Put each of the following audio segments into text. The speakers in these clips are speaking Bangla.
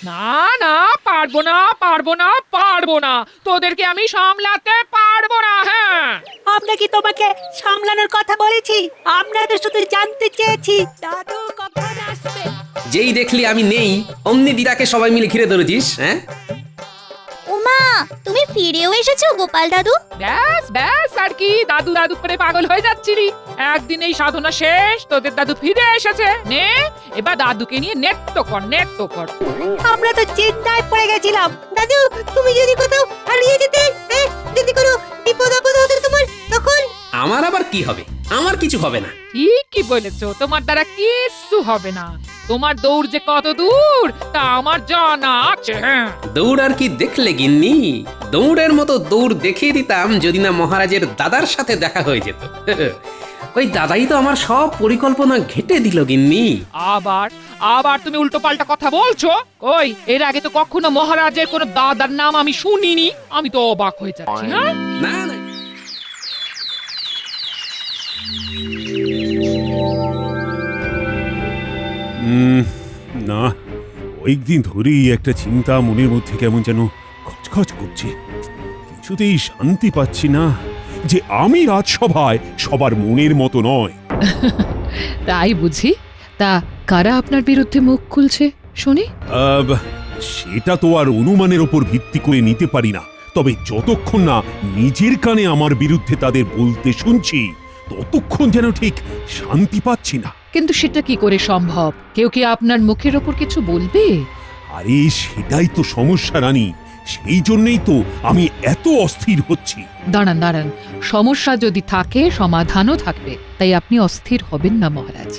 না না, পারবো না, পারবো না, পারবো না, তোদেরকে আমি সামলাতে পারবো না। হ্যাঁ, আমরা কি তোমাকে সামলানোর কথা বলেছি? আমরা তো শুধু জানতে চেয়েছি দাদু কখন আসবে। যেই দেখলি আমি নেই অমনি দিদাকে সবাই মিলে ঘিরে ধরেছিস। হ্যাঁ, ওমা, তুমি ফিরেও এসেছো গোপাল দাদু। ব্যাস ব্যাস, আর কি দাদু দাদু করে পাগল হয়ে যাচ্ছিলি? একদিন এই সাধনা শেষ, তোদের দাদু ফিরে এসেছে। নে, এবার দাদুকে নিয়ে নেট্য কর, নেট্য কর। আমরা তো চিন্তায় পড়ে গেছিলাম। দাদু, তুমি যদি কোথাও হারিয়ে যেতে, যদি কোনো বিপদ আপদ হতো তোমার, তখন? আমার আবার কি হবে? আমার কিছু হবে না। ঠিকই বলেছো, তোমার দ্বারা কিচ্ছু হবে না। তোমার দৌড় যে কত দূর তা আমার জানা আছে। হ্যাঁ, দৌড় আর কি দেখলে গিন্নি? দৌড়ের মতো দৌড় দেখিয়ে দিতাম যদি না মহারাজের দাদার সাথে দেখা হয়ে যেত। ওই দাদাই তো আমার সব পরিকল্পনা ঘেটে দিল গিন্নি। আবার আবার তুমি উল্টো পাল্টা কথা বলছো। ওই, এর আগে তো কখনো মহারাজের কোনো দাদার নাম আমি শুনিনি। আমি তো অবাক হয়ে যাচ্ছি। হ্যাঁ, না না, না, কয়েকদিন ধরেই একটা চিন্তা মনের মধ্যে কেমন যেন খচখচ করছে। কিছুতেই শান্তি পাচ্ছি না যে আমি রাজসভায় সবার মনের মতো নয়। তাই বুঝি? তা কারা আপনার বিরুদ্ধে মুখ খুলছে শুনি? সেটা তো আর অনুমানের ওপর ভিত্তি করে নিতে পারি না। তবে যতক্ষণ না নিজের কানে আমার বিরুদ্ধে তাদের বলতে শুনছি, ততক্ষণ যেন ঠিক শান্তি পাচ্ছি না। কিন্তু সেটা কি করে সম্ভব? কেউ কি আপনার মুখের ওপর কিছু বলবে? আরে সেটাই তো সমস্যা রানী, সেই জন্যই তো আমি এত অস্থির হচ্ছি। দাঁড়ান দাঁড়ান, সমস্যা যদি থাকে সমাধানও থাকবে, তাই আপনি অস্থির হবেন না মহারাজ।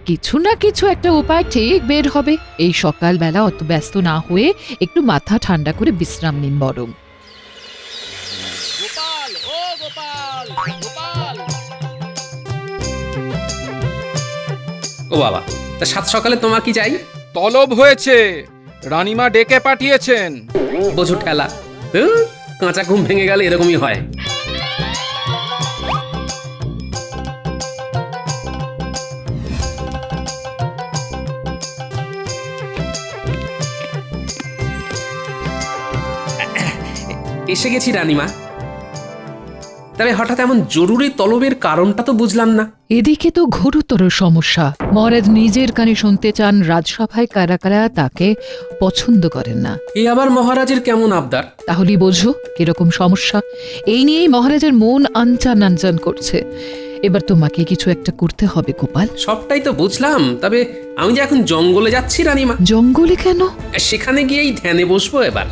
কিছু না কিছু একটা উপায় ঠিক বের হবে। এই সকালবেলা অত ব্যস্ত না হয়ে একটু মাথা ঠান্ডা করে বিশ্রাম নিন বরং। গোপাল, ও গোপাল, গোপাল। ও বাবা, তা সাত সকালে তোমার কি চাই? তলব হয়েছে, রানীমা ডেকে পাঠিয়েছেন। বোঝো ঠেলা। কাঁচা ঘুম ভেঙে গেলে এরকমই হয়। এসে গেছি রানীমা। তবে হঠাৎ এমন জরুরি তলবের কারণটা তো বুঝলাম না। এদিকে তো ঘোরতর সমস্যা। মহারাজ নিজের কানে শুনতে চান রাজসভায় কারা কারা তাকে পছন্দ করেন না। এ আবার মহারাজের কেমন আবদার? তাহলেই বোঝো কিরকম সমস্যা। এই নিয়েই মহারাজের মন আনচান আনচান করছে। এবার তোমাকে কিছু একটা করতে হবে গোপাল। সবটাই তো বুঝলাম, তবে আমি যে এখন জঙ্গলে যাচ্ছি রানীমা। জঙ্গলে কেন? সেখানে গিয়েই ধ্যানে বসবো এবার।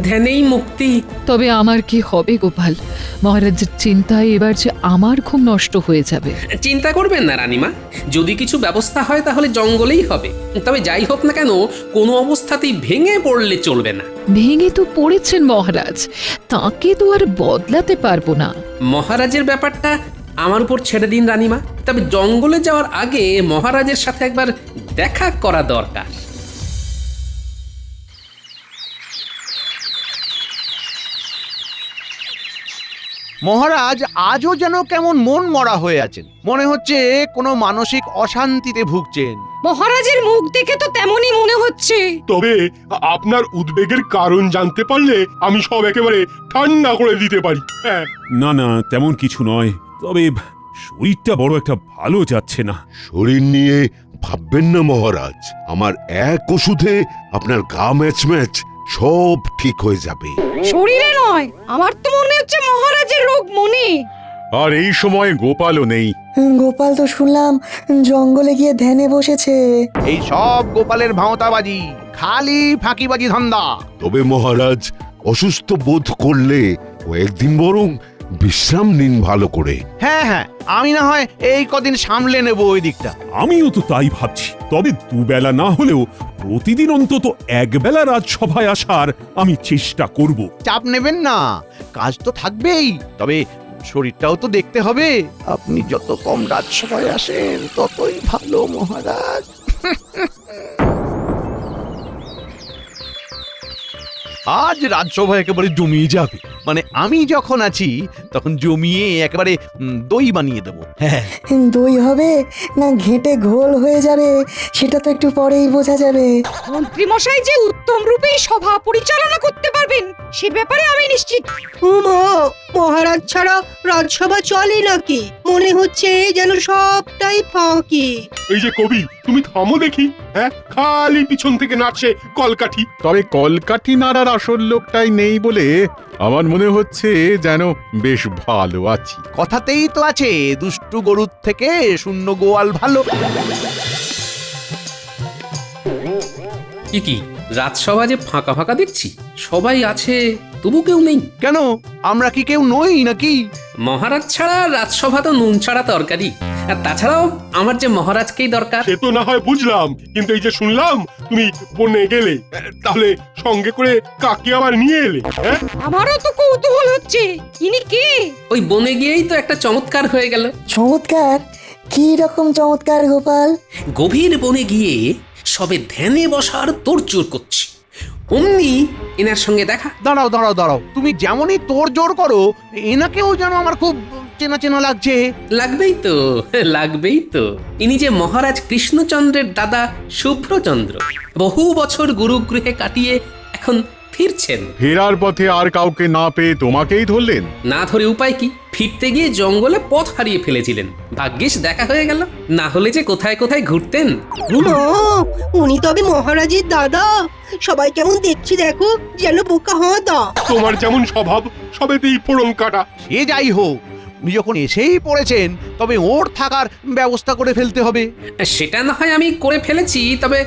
ধ্যানেই মুক্তি। তবে আমার কি হবে গোপাল? মহারাজের চিন্তায় এবার যে আমার ঘুম নষ্ট হয়ে যাবে। চিন্তা করবেন না রানীমা, যদি কিছু ব্যবস্থা হয় তাহলে জঙ্গলেই হবে। তবে যাই হোক না কেন, কোনো অবস্থাতেই ভেঙে পড়লে চলবে না। ভেঙে তো পড়েছেন মহারাজ, তাকে তো আর বদলাতে পারবো না। মহারাজের ব্যাপারটা আমার উপর ছেড়ে দিন রানীমা। তবে জঙ্গলে যাওয়ার আগে মহারাজের সাথে একবার দেখা করা দরকার। মহারাজ আজও যেন কেমন মন মরা হয়ে আছেন। মনে হচ্ছে কোনো মানসিক অশান্তিতে ভুগছেন। মহারাজের মুখ দেখে তো তেমনই মনে হচ্ছে। তবে আপনার উদ্বেগের কারণ জানতে পারলে আমি সব একেবারে ঠান্ডা করে দিতে পারি। হ্যাঁ, না না, তেমন কিছু নয়। তবে শরীরটা বড় একটা ভালো যাচ্ছে না। শরীর নিয়ে ভাববেন না মহারাজ, আমার এক ওষুধে আপনার গা ম্যাচ ম্যাচ সব ঠিক হয়ে যাবে। শরীরে নয়, আমার তো মনে হচ্ছে মহারাজের রোগ মনে। আর এই সময় গোপালও নেই। গোপাল তো শুনলাম জঙ্গলে গিয়ে ধ্যানে বসেছে। এই সব গোপালের ভাঁওতাবাজি, খালি ফাঁকিবাজি ধান্দা। তবে মহারাজ অসুস্থ বোধ করলে কয়েকদিন বরং বিশ্রাম নিন ভালো করে। হ্যাঁ হ্যাঁ, আমি না হয় এই কদিন সামলে নেব ওই দিকটা। আমিও তো তাই ভাবছি। তবে দুবেলা না হলেও প্রতিদিন অন্তত একবেলা রাজসভায় আসার আমি চেষ্টা করব। চাপ নেবেন না, কাজ তো থাকবেই। তবে শরীরটাও তো দেখতে হবে। আপনি যত কম রাজসভায় আসেন ততই ভালো মহারাজ। আজ রাজসভা একেবারে জমিয়ে যাবে। মানে আমি যখন আছি তখন জমিয়ে একেবারে দই বানিয়ে দেবো। হ্যাঁ, দই হবে না ঘেঁটে ঘোল হয়ে যাবে সেটা তো একটু পরেই বোঝা যাবে। মন্ত্রী মশাই যে উত্তম রূপে সভা পরিচালনা করতে পারবেন সে ব্যাপারে আমি নিশ্চিত। মহারাজ ছাড়া রাজসভা চলে নাকি? মনে হচ্ছে যেন সবটাই ফাঁকি। এই যে কবি, তুমি থামো দেখি। হ্যাঁ, খালি পিছন থেকে নাচছে কলকাঠি। তবে কলকাঠি নাড়ার আসল লোকটাই নেই বলে আমার মনে হচ্ছে যেন বেশ ভালো আছি। কথাতেই তো আছে দুষ্টু গরুর থেকে শূন্য গোয়াল ভালো। কি রাজসভা যে ফাঁকা ফাঁকা দেখছি, সবাই আছে তবু কেউ নেই। কেন, আমরা কি কেউ নই নাকি? মহারাজ ছাড়া রাজসভা তো নুন ছাড়া তরকারি। আর তাছাড়াও আমার যে মহারাজকেই দরকার। সে তো না হয় বুঝলাম, কিন্তু এই যে শুনলাম তুমি বনে গেলে, তাহলে সঙ্গে করে কাকে আবার নিয়ে এলে? হ্যাঁ, আমারও তো কৌতূহল হচ্ছে ইনি কে? ওই বনে গিয়েই তো একটা চমৎকার হয়ে গেল। চমৎকার? কি রকম চমৎকার গোপাল? গভীর বনে গিয়ে সবে ধ্যানে বসার তোড়জোড় করছি, অমনি এনার সঙ্গে দেখা। দাঁড়াও দাঁড়াও দাঁড়াও, তুমি যেমনই তোর জোর করো এনাকেও যেন আমার খুব চেনা চেনা লাগছে। লাগবেই তো। ইনি যে মহারাজ কৃষ্ণচন্দ্রের দাদা শুভ্রচন্দ্র, বহু বছর গুরুগৃহে কাটিয়ে এখন ফিরছেন। ফেরার পথে আর কাউকে না পেয়ে তোমাকেই ধরলেন? না ধরে উপায় কি, ফিরতে গিয়ে জঙ্গলে পথ হারিয়ে ফেলেছিলেন। ভাগ্যিস দেখা হয়ে গেল, না হলে যে কোথায় কোথায় ঘুরতেন। উনি তবে মহারাজের দাদা? সবাই কেমন দেখছি দেখো, যেন বোকা হাঁদা। তোমার যেমন স্বভাব সবেতেই ফোড়ন কাটা। সে যাই হোক, উনি যখন এসেই পড়েছেন তবে ওর থাকার ব্যবস্থা করে ফেলতে হবে। সেটা না হয় আমি করে ফেলেছি, তবে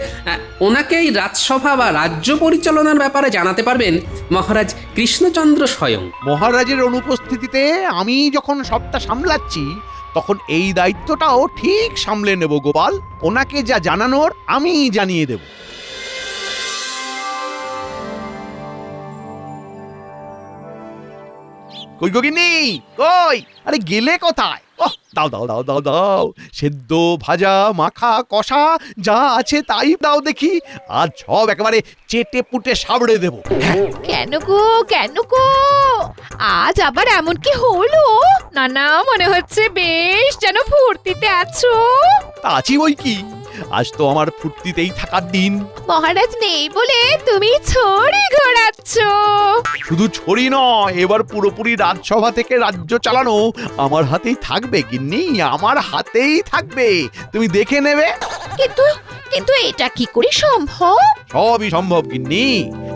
ওনাকে এই রাজসভা বা রাজ্য পরিচালনার ব্যাপারে জানাতে পারবেন মহারাজ কৃষ্ণচন্দ্র স্বয়ং। মহারাজের অনুপস্থিতিতে আমি যখন সবটা সামলাচ্ছি তখন এই দায়িত্বটাও ঠিক সামলে নেব গোপাল। ওনাকে যা জানানোর আমি জানিয়ে দেব। কই গগিনি, কই? আরে গেলে কোথায়? ওহ, দাও দাও দাও দাও দাও, সেদ্ধ ভাজা মাখা কষা যা আছে তাই দাও দেখি। আজ সব একেবারে চেটে পুটে সাবড়ে দেব। কেন গো আজ আবার এমন কি হলো? না মনে হচ্ছে বেশ যেন ফুর্তিতে আছো। তা আছি ওই কি, আজ তো আমার ফুর্তিতেই থাকার দিন। মহারাজ নেই বলে তুমি ছড়ি ঘোরাচ্ছ। শুধু ছড়ি নয়, এবার পুরোপুরি রাজসভা থেকে রাজ্য চালানো আমার হাতেই থাকবে গিন্নি, আমার হাতেই থাকবে। তুমি দেখে নেবে। কিন্তু এটা কি করে সম্ভব? সবই সম্ভব গিন্নি।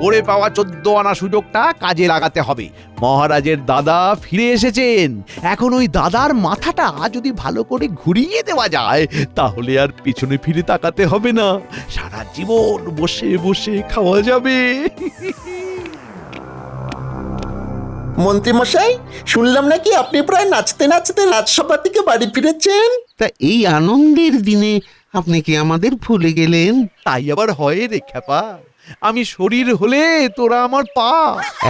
পড়ে পাওয়া 14 আনা সুযোগটা কাজে লাগাতে হবে। মহারাজের দাদা ফিরে এসেছেন, এখন ওই দাদার মাথাটা যদি ভালো করে ঘুরিয়ে দেওয়া যায় তাহলে আর পিছনে ফিরে তাকাতে হবে না, সারা জীবন বসে বসে খাওয়া যাবে। মন্ত্রী মশাই, শুনলাম নাকি আপনি প্রায় নাচতে নাচতে রাজসভা থেকে বাড়ি ফিরেছেন। তা এই আনন্দের দিনে আপনি কি আমাদের ভুলে গেলেন? তাই আবার হয় রে খ্যাপা, আমি শরীর হলে তোরা আমার পা।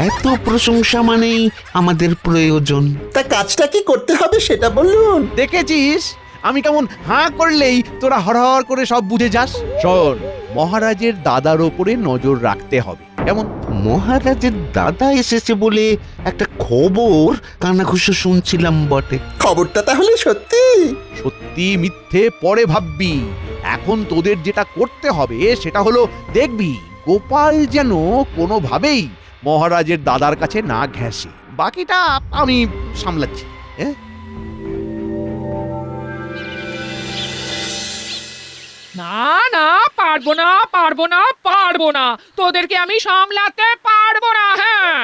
এত প্রশংসা মানেই আমাদের প্রয়োজন। তা কাজটা কি করতে হবে সেটা বলুন। দেখেছিস আমি কেমন হাঁ করলেই তোরা হরহর করে সব বুঝে যাস। শোন, মহারাজের দাদার ওপরে নজর রাখতে হবে। কেমন? মহারাজের দাদা এসেছে বলে একটা খবর কানাঘুষো শুনছিলাম বটে। খবরটা তাহলে সত্যি? সত্যি মিথ্যে পরে ভাববি, এখন তোদের যেটা করতে হবে সেটা হলো দেখবি গোপাল যেন কোনোভাবেই মহারাজের দাদার কাছে না ঘেঁষে। বাকিটা আমি সামলাচ্ছি। হ্যাঁ, না পারবো না, তোদেরকে আমি সামলাতে পারবো না। হ্যাঁ,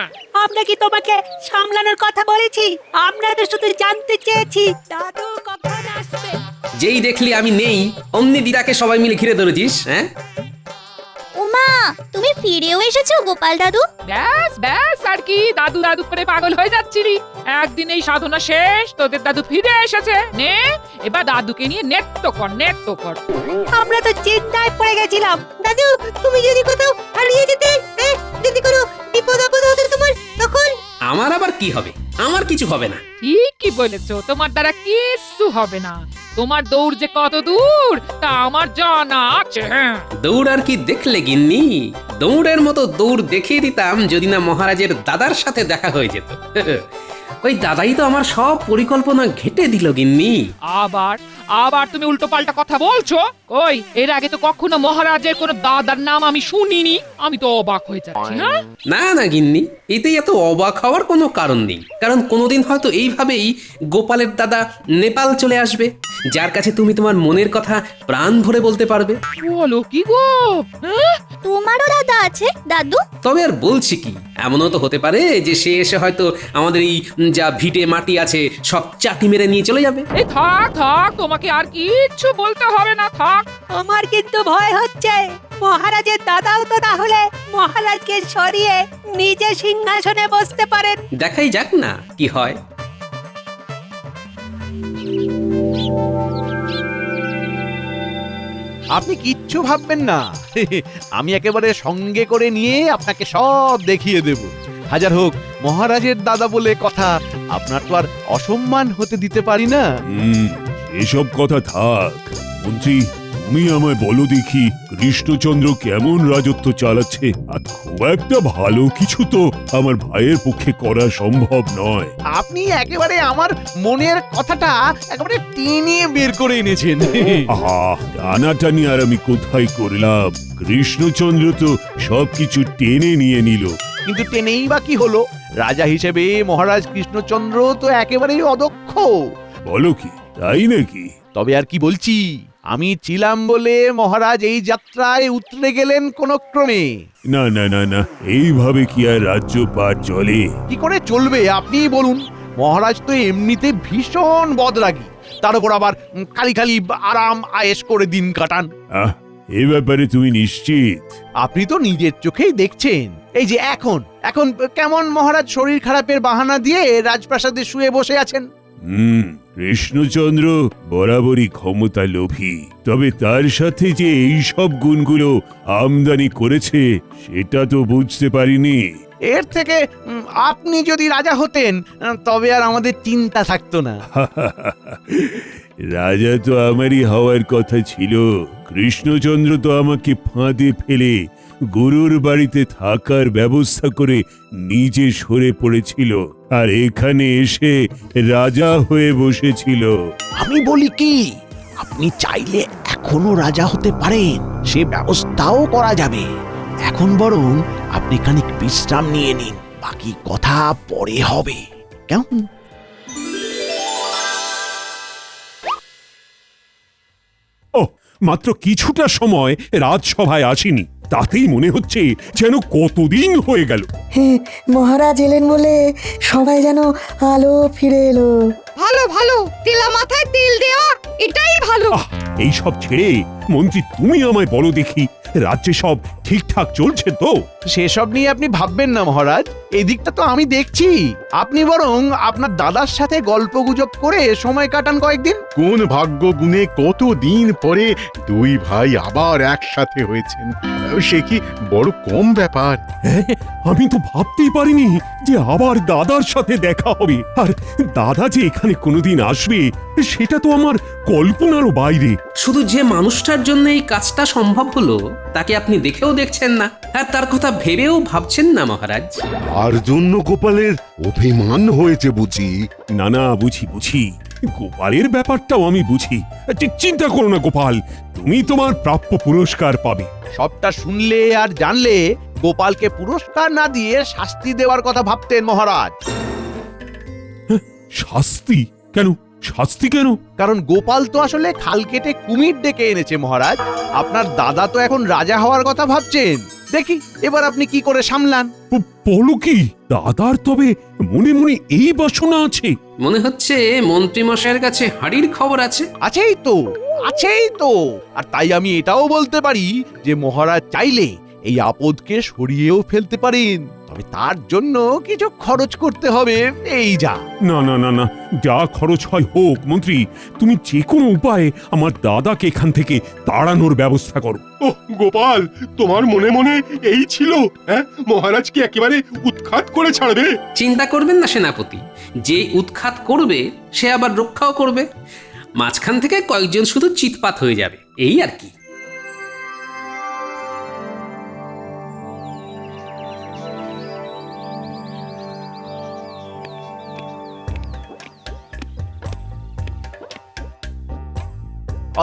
আমরা কি তোমাকে সামলানোর কথা বলেছি? আমরা তো শুধু জানতে চেয়েছি দাদু কখন আসবে। যেই দেখলি আমি নেই, অমনি দিদাকে সবাই মিলে ঘিরে ধরেছিস। হ্যাঁ, ওমা, তুমি ফিরেও এসেছো গোপাল দাদু? ব্যাস আর কি, দাদু করে পাগল হয়ে যাচ্ছিলি। একদিন এই সাধনা শেষ, তোদের দাদু ফিরে এসেছে। নে, এবার দাদুকে নিয়ে নেত্য কর। আমরা তো চিন্তায় পড়ে গেছিলাম। দাদু, তুমি যদি কোথাও হারিয়ে যেতে, যদি কোনো বিপদ আপদ হতো তোমার, তখন? আমার আবার কি হবে? আমার কিছু হবে না। ঠিকই বলেছো, তোমার দ্বারা কিচ্ছু হবে না। তোমার দৌড় যে কত দূর তা আমার জানা আছে। হ্যাঁ, দৌড় আর কি দেখলে গিন্নি, দৌড়ের মতো দৌড় দেখিয়ে দিতাম যদি না মহারাজের দাদার সাথে দেখা হয়ে যেত। ওই দাদাই তো আমার সব পরিকল্পনা ঘেটে দিল গিন্নি। আবার আবার তুমি উল্টো পাল্টা কথা বলছো। কই, এর আগে তো কখনো মহারাজের কোনো দাদার নাম আমি শুনিনি। আমি তো অবাক হয়ে যাচ্ছি। হ্যাঁ, না না গিন্নি, এতে এত অবাক হওয়ার কোনো কারণ নেই। কারণ কোনোদিন হয়তো এইভাবেই গোপালের দাদা নেপাল চলে আসবে, যার কাছে তুমি তোমার মনের কথা প্রাণ ভরে বলতে পারবে। বলো কি গো? হ্যাঁ, তোমারও দাদা আছে দাদু? তবে আর বলছি কি, এমনও তো হতে পারে যে সে এসে হয়তো আমাদের এই যা ভিটে মাটি আছে সব চাটি মেরে নিয়ে চলে যাবে। এই থাক থাক, তোমাকে আর কিচ্ছু বলতে হবে না, থাক। আমার কিন্তু ভয় হচ্ছে মহারাজের দাদাও তো তাহলে মহারাজকে সরিয়ে নিজে সিংহাসনে বসতে পারেন। দেখাই যাক না কি হয়। আপনি কিচ্ছু ভাববেন না, আমি একেবারে সঙ্গে করে নিয়ে আপনাকে সব দেখিয়ে দেব। হাজার হোক মহারাজের দাদা বলে কথা, আপনার তো আর অসম্মান হতে দিতে পারি না। এসব কথা থাক মন্ত্রী, তুমি আমায় বলো দেখি কৃষ্ণচন্দ্র কেমন রাজত্ব চালাচ্ছে? আর খুব একটা ভালো কিছু তো আমার ভাইয়ের পক্ষে করা সম্ভব নয়। আপনি একেবারে আমার মনের কথাটা একেবারে টেনে বের করে এনেছেন। আহা, টানাটানি আর আমি কোথায় করলাম? কৃষ্ণচন্দ্র তো সবকিছু টেনে নিয়ে নিল। কিন্তু টেনেই বা কি হলো? রাজা হিসেবে মহারাজ কৃষ্ণচন্দ্র তো একেবারেই অদক্ষ। বলো কি, তাই নাকি? তবে আর কি বলছি, আমি ছিলাম বলে মহারাজ এই যাত্রায় উতরে গেলেন কোন ক্রমে। না না না না, এইভাবে কি আর রাজ্যপাট চলে? কি করে চলবে আপনিই বলুন? মহারাজ তো এমনিতে ভীষণ বদরাগী, তার উপর আবার খালি খালি আরাম আয়েশ করে দিন কাটান। এ ব্যাপারে তুমি নিশ্চিত? আপনি তো নিজের চোখেই দেখছেন। এই যে এখন এখন কেমন মহারাজ শরীর খারাপের বাহানা দিয়ে রাজপ্রাসাদে শুয়ে বসে আছেন। কৃষ্ণচন্দ্র বরাবরই ক্ষমতা লোভী, তবে তার সাথে যে এই সব গুণগুলো আমদানি করেছে সেটা তো বুঝতে পারিনি। এর থেকে আপনি যদি রাজা হতেন তবে আর আমাদের চিন্তা থাকতো না। রাজা তো আমারই হওয়ার কথা ছিল। কৃষ্ণচন্দ্র তো আমাকে ফাঁদে ফেলে গুরুর বাড়িতে থাকার ব্যবস্থা করে নিজে সরে পড়েছিল, আর এখানে এসে রাজা হয়ে বসেছিল। আমি বলি কি, আপনি চাইলে এখনো রাজা হতে পারেন, সে ব্যবস্থাও করা যাবে। এখন বরং আপনি খানিক বিশ্রাম নিয়ে নিন, বাকি কথা পরে হবে, কেমন? ও, মাত্র কিছুটা সময় রাজসভায় আসিনি, তাতেই মনে হচ্ছে যেন কতদিন হয়ে গেল। হ্যাঁ, মহারাজ এলেন বলে সবাই যেন আলো ফিরে এলো। ভালো ভালো, তেলা মাথায় তেল দেওয়া, এটাই ভালো। এই সব ছেড়ে মন্ত্রী তুমি আমায় বলো দেখি, রাজ্যে সব ঠিকঠাক চলছে তো? সেসব নিয়ে আপনি ভাববেন না মহারাজ, এদিকটা তো আমি দেখছি। আপনি বরং আপনার দাদার সাথে গল্পগুজব করে সময় কাটান কয়েকদিন। কোন ভাগ্য গুণে কতদিন পরে দুই ভাই আবার একসাথে হয়েছেন, সে কি বড় কম ব্যাপার? আমি তো ভাবতেই পারিনি যে আবার দাদার সাথে দেখা হবে, আর দাদা যে এখানে কোনোদিন আসবে সেটা তো আমার কল্পনারও বাইরে। শুধু যে মানুষটার জন্য এই কাজটা সম্ভব হলো তাকে আপনি দেখেও দেখছেন না, আর তার কথা ভেবেও ভাবছেন না মহারাজ। আর জন্য গোপালের অভিমান হয়েছে বুঝি? না না, বুঝি বুঝি, গোপালের ব্যাপারটাও আমি বুঝি। চিন্তা করো না গোপাল, তুমি তোমার প্রাপ্য পুরস্কার পাবে। সবটা শুনলে আর জানলে গোপালকে পুরস্কার না দিয়ে শাস্তি দেওয়ার কথা ভাবতেন মহারাজ। শাস্তি কেন? শাস্তি কেন? কারণ গোপাল তো আসলে খাল কেটে কুমির ডেকে এনেছে মহারাজ। আপনার দাদা তো এখন রাজা হওয়ার কথা ভাবছেন, দেখি এবার আপনি কি করে সামলান। বলো কি, দাদার তবে মনে মনে এই বাসনা আছে? মনে হচ্ছে মন্ত্রী মশাইয়ের কাছে হাড়ির খবর আছে। আছেই তো, আছেই তো। আর তাই আমি এটাও বলতে পারি যে মহারাজ চাইলে এই আপদকে সরিয়েও ফেলতে পারেন, তবে তার জন্য কিছু খরচ করতে হবে, এই যা। না না না না, যা খরচ হয় হোক মন্ত্রী, তুমি যে কোনো উপায়ে আমার দাদাকে এখান থেকে তাড়ানোর ব্যবস্থা করো। ও গোপাল, তোমার মনে মনে এই ছিল? হ্যাঁ, মহারাজ কি একেবারে উৎখাত করে ছাড়বে? চিন্তা করবেন না সেনাপতি, যে উৎখাত করবে সে আবার রক্ষাও করবে। মাঝখান থেকে কয়েকজন শুধু চিৎপাত হয়ে যাবে, এই আর কি।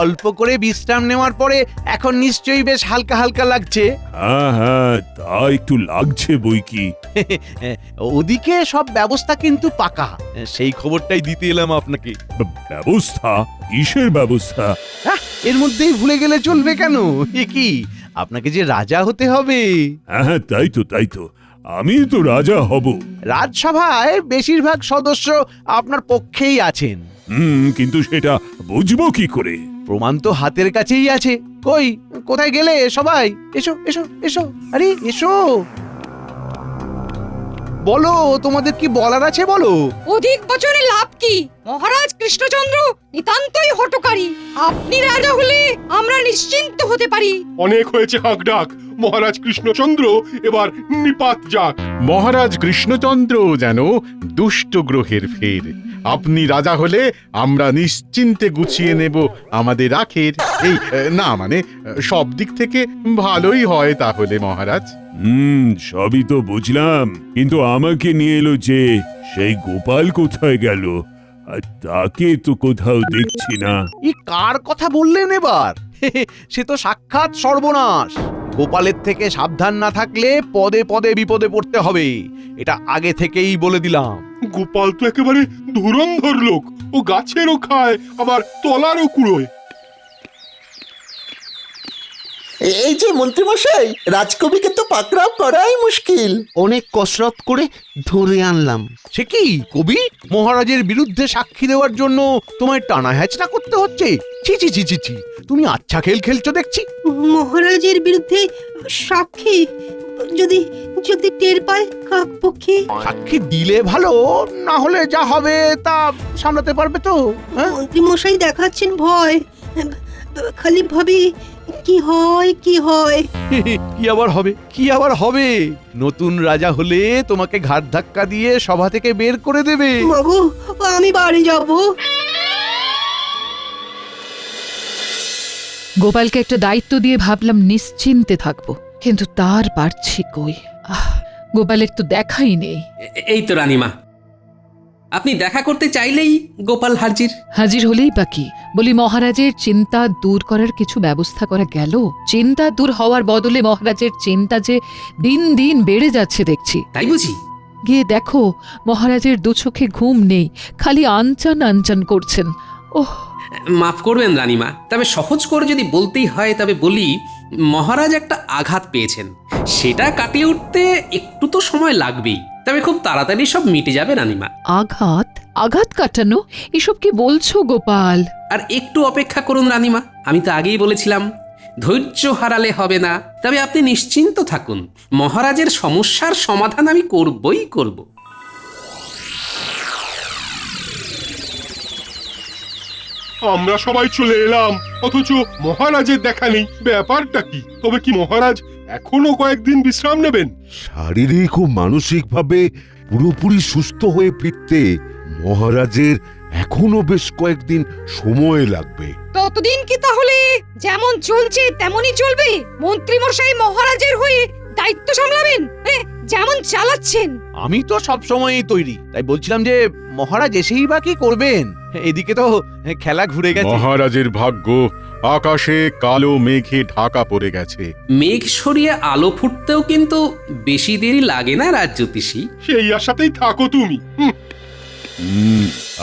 অল্প করে বিশ্রাম নেওয়ার পরে এখন নিশ্চয়ই বেশ হালকা হালকা লাগছে। হ্যাঁ হ্যাঁ, তা একটু লাগছে বই কি। ওদিকে সব ব্যবস্থা কিন্তু পাকা, সেই খবরটাই দিতে এলাম আপনাকে। ব্যবস্থা? কিসের ব্যবস্থা? এর মধ্যেই ভুলে গেলে চলবে কেন? এ কি, আপনাকে যে রাজা হতে হবে। হ্যাঁ হ্যাঁ, তাই তো তাই তো, আমি তো রাজা হব। রাজসভায় বেশিরভাগ সদস্য আপনার পক্ষেই আছেন। কিন্তু সেটা বুঝবো কি করে? প্রমাণ তো হাতের কাছেই আছে। কই, কোথায় গেলে সবাই? এসো এসো এসো, আরে এসো, বলো তোমাদের কি বলার আছে বলো। অধিক বচনে লাভ কি? মহারাজ কৃষ্ণচন্দ্র নিতান্তই হঠকারী। আপনি রাজা হলে আমরা নিশ্চিন্ত হতে পারি। অনেক হয়েছে হাঁক ডাক, মহারাজ কৃষ্ণচন্দ্র এবার নিপাত যাক। মহারাজ কৃষ্ণচন্দ্র যেন দুষ্ট গ্রহের ফের। আপনি রাজা হলে আমরা নিশ্চিন্তে গুছিয়ে নেব আমাদের আখের। এই না মানে সব দিক থেকে ভালোই হয় তাহলে মহারাজ। সবই তো বুঝলাম, কিন্তু আমাকে নিয়ে এলো যে, সেই গোপাল কোথায় গেল? আর তাকে তো কোথাও দেখছি না। কার কথা বললেন এবার? সে তো সাক্ষাৎ সর্বনাশ। গোপালের থেকে সাবধান না থাকলে পদে পদে বিপদে পড়তে হবে, এটা আগে থেকেই বলে দিলাম। গোপাল তো একেবারে ধুরন্ধর লোক, ও গাছেরও খায় আবার তলারও কুড়োয়। এই যে মন্ত্রীমশাই, রাজকবিকে তো পাকড়াও করাই মুশকিল। অনেক কসরত করে ধরে আনলাম। সে কি কবি? মহারাজের বিরুদ্ধে সাক্ষী দেওয়ার জন্য তোমায় টানা হ্যাচড়া করতে হচ্ছে? ছি ছি ছি ছি ছি, তুমি আচ্ছা খেল খেলছো দেখছি। মহারাজের বিরুদ্ধে সাক্ষী? যদি যদি টের পায় কাকপক্ষী? সাক্ষী দিলে ভালো, না হলে যা হবে তা সামলাতে পারবে তো? মন্ত্রীমশাই দেখাচ্ছেন ভয়, খালি ভাবি কি হয় কি হয়। কি আবার হবে, কি আবার হবে? নতুন রাজা হলে তোমাকে ঘাট ধাক্কা দিয়ে সভা থেকে বের করে দেবে। মাগো, আমি বাড়ি যাব। গোপালকে একটা দায়িত্ব দিয়ে ভাবলাম নিশ্চিন্তে থাকবো, কিন্তু তার পারছি কই। গোপালের তো দেখাই নেই। এই তো রানীমা, আপনি দেখা করতে চাইলেই গোপাল হাজির। হাজির হলেই বাকি বলি, মহারাজের চিন্তা দূর করার কিছু ব্যবস্থা করা গেল? চিন্তা দূর হওয়ার বদলে মহারাজের চিন্তা যে দিন দিন বেড়ে যাচ্ছে দেখছি। তাই বুঝি? গিয়ে দেখো, মহারাজের দু চোখে ঘুম নেই, খালি আনচান আনচান করছেন। ওহ, মাফ করবেন রানীমা, তবে সহজ করে যদি বলতেই হয় তবে বলি, মহারাজ একটা আঘাত পেয়েছেন, সেটা কাটিয়ে উঠতে একটু তো সময় লাগবেই, তবে খুব তাড়াতাড়ি সব মিটে যাবে রানীমা। আঘাত? আঘাত কাটানো? এসব কি বলছো গোপাল? আর একটু অপেক্ষা করুন রানীমা, আমি তো আগেই বলেছিলাম ধৈর্য হারালে হবে না। তবে আপনি নিশ্চিন্ত থাকুন, মহারাজের সমস্যার সমাধান আমি করবই করব। আমরা সবাই চলে এলাম, অথচ মহারাজের দেখা নেই, ব্যাপারটা কি? তবে কি মহারাজ এখনো কয়েকদিন বিশ্রাম নেবেন? শারীরিক ও মানসিকভাবে পুরোপুরি সুস্থ হয়ে ফিরতে মহারাজের এখনো বেশ কয়েকদিন সময় লাগবে। ততদিন কি তাহলে যেমন চলছে তেমনই চলবে? মন্ত্রী মশাই মহারাজের হয়ে দায়িত্ব সামলাবেন, যেমন চালাচ্ছেন। আমি তো সব সময়ই তৈরি, তাই বলছিলাম যে মহারাজ এসেই বা কি করবেন? এদিকে তো খেলা ঘুরে গেছে। মহারাজের ভাগ্য আকাশে কালো মেঘে ঢাকা পড়ে গেছে। মেঘ সরিয়ে আলো ফুটতেও কিন্তু বেশি দেরি লাগে না রাজজ্যোতিষী। সেই আশাতেই থাকো তুমি।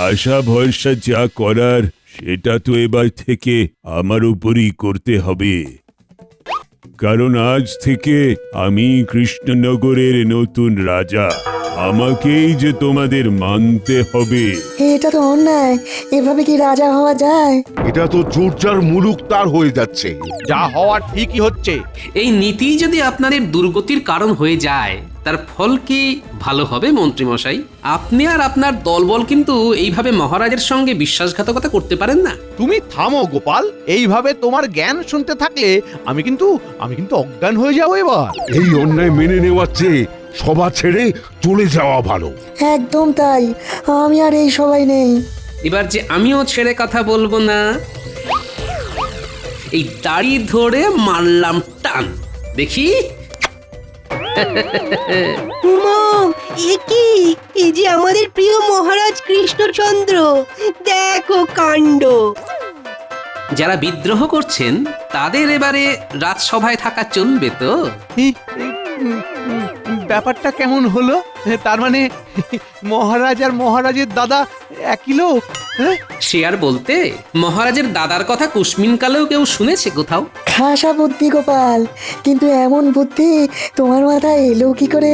আশা ভরসা যা করার সেটা তো এবার থেকে আমার উপরই করতে হবে, কারণ আজ থেকে আমি কৃষ্ণনগরের নতুন রাজা, আমাকেই যে তোমাদের মানতে হবে। এটা তো অন্যায়, এভাবে কি রাজা হওয়া যায়? এটা তো জোরজার মুলুক তার হয়ে যাচ্ছে। যা হওয়ার ঠিকই হচ্ছে। এই নীতি যদি আপনাদের দুর্গতির কারণ হয়ে যায়, তার ফল কি ভালো হবে মন্ত্রীমশাই? আপনি আর আপনার দলবল কিন্তু এইভাবে মহারাজের সঙ্গে বিশ্বাসঘাতকতা করতে পারেন না। তুমি থামো গোপাল, এইভাবে তোমার জ্ঞান শুনতে থাকলে আমি কিন্তু অজ্ঞান হয়ে যাবো এবার। এই অন্যায় মেনে নেওয়ার চেয়ে সভা ছেড়ে চলে যাওয়া ভালো। একদম তাই, আমি আর এই সবাই নেই। এবার যে আমিও ছেড়ে কথা বলবো না, এই দাড়ি ধরে মারলাম টান, দেখি। উমা, এ কি? এই যে আমাদের প্রিয় মহারাজ কৃষ্ণচন্দ্র, দেখো কাণ্ড। যারা বিদ্রোহ করছেন তাদের এবারে রাজসভায় থাকা চলবে তো? ব্যাপারটা কেমন হলো? তার মানে মহারাজ আর মহারাজের দাদা একই লোক? হ্যাঁ? সে আর বলতে, মহারাজের দাদার কথা কুসমিন কালেও কেউ শুনেছে কোথাও? খাসা বুদ্ধি গোপাল, কিন্তু এমন বুদ্ধি তোমার মাথায় এলো কি করে?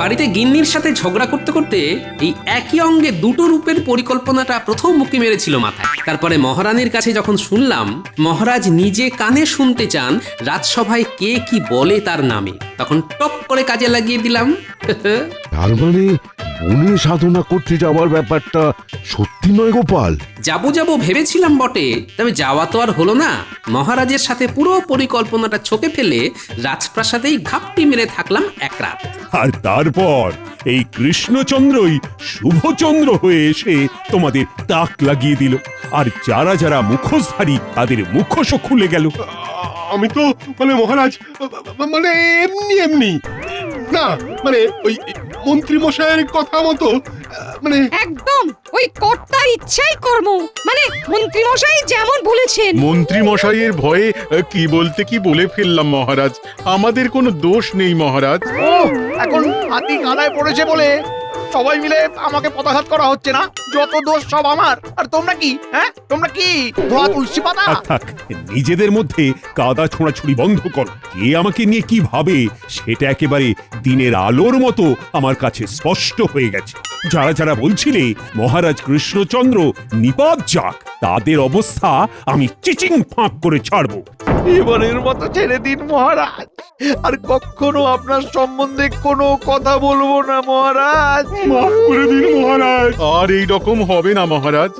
বাড়িতে গিন্নির সাথে ঝগড়া করতে করতে এই একই অঙ্গে দুটো রূপের পরিকল্পনাটা প্রথম মুখে মেরেছিল মাথায়। তারপরে মহারানীর কাছে যখন শুনলাম মহারাজ নিজে কানে শুনতে চান রাজসভায় কে কি বলে তার নামে, তখন টপ করে কাজে লাগিয়ে দিলাম। তার মানে বনে সাধনা করতে যাওয়ার ব্যাপারটা সত্যি নয় গোপাল? যাবো ভেবেছিলাম বটে, তবে যাওয়া তো আর হলো না। মহারাজের সাথে পুরো পরিকল্পনাটা ছকে ফেলে রাজপ্রাসাদেই ঘাপটি মেরে থাকলাম এক রাত। আর তারপর এই কৃষ্ণচন্দ্রই শুভচন্দ্র হয়ে এসে তোমাদের তাক লাগিয়ে দিল, আর যারা যারা মুখোশধারী তাদের মুখোশও খুলে গেল। আমি তো মানে মহারাজ, মানে এমনি না, মানে ওই মন্ত্রী মশাইয়ের কথা মতো, মানে একদম ওই কর্তার ইচ্ছাই কর্ম, মানে মন্ত্রী মশাই যেমন বলেছেন। মন্ত্রী মশাইয়ের ভয়ে কি বলতে কি বলে ফেললাম মহারাজ, আমাদের কোনো দোষ নেই মহারাজ। ও, এখন হাতি কাদায় পড়েছে বলে সবাই মিলে আমাকে পদাঘাত করা হচ্ছে না? যত দোষ সব আমার, আর তোমরা কি? হ্যাঁ, তোমরা কি ধোয়া তুলসী পাতা? থাক, নিজেদের মধ্যে কাদা ছোঁড়াছুড়ি বন্ধ করো। কে আমাকে নিয়ে কি ভাবে সেটা একেবারে দিনের আলোর মতো আমার কাছে স্পষ্ট হয়ে গেছে। যারা যারা বলছিলে মহারাজ কৃষ্ণচন্দ্র নিপাত যাক, তাদের অবস্থা আমি চিচিং ফাঁক করে ছাড়বো। এবারের মতো ছেড়ে দিন মহারাজ, আর কখনো আপনার সম্বন্ধে কোনো কথা বলবো না মহারাজ। মাফ করে দিন মহারাজ। আর এই রকম হবে না মহারাজ।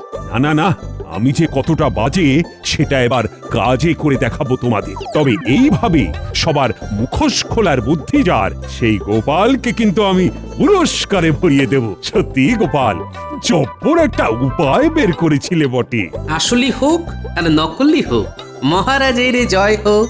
না, আমি যে কতটা বাজে সেটা এবার কাজে করে দেখাবো তোমাদের। তবে এইভাবে সবার মুখোশ খোলার বুদ্ধি যার, সেই গোপালকে কিন্তু আমি পুরস্কারে ভরিয়ে দেব। সত্যি গোপাল, জব্বর একটা উপায় বের করেছিলে বটে। আসলি হোক আর নকলি হোক, মহারাজের জয় হোক।